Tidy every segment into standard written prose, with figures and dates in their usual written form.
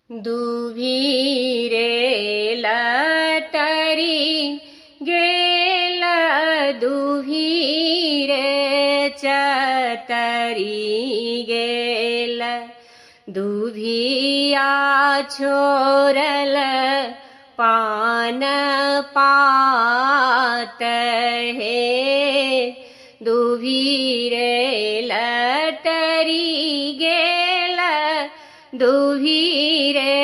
दुभीरे लतरी गेल दुभीरे चतरी गेल दुभिया छोरल पान पात हे दुभीरे लतरी गेल दुभीरे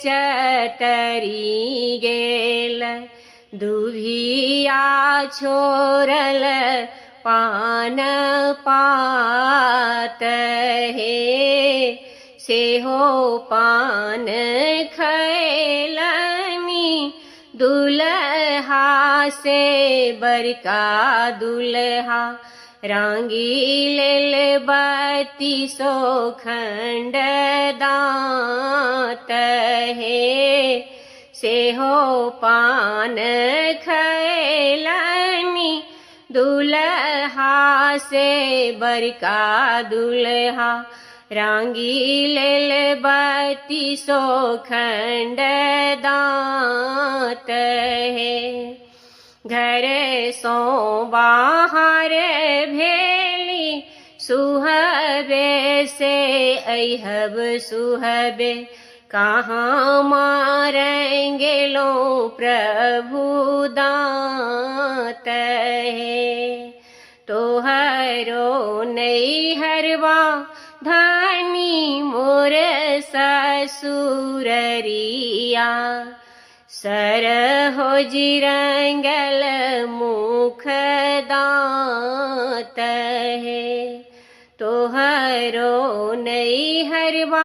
चतरी गेल दुभिया छोरल पान पात हे सेहो पान खैलनी दुल्हा से बड़का दुल्हा रांगी लेल 32 खंड दांत हे सेहो पान खैलनी दुल्हा से बड़का दुल्हा रांगी लेल 32 खंड दांत है घर सो बाहर भेली सुहबे से अहब सुहबे कहाँ मारेंगे लो प्रभु दांत है तोहरो नैहरवा धनी मोर ससुररिया सर हो जिरंगल मुख दांत है तोहरो नैहरवा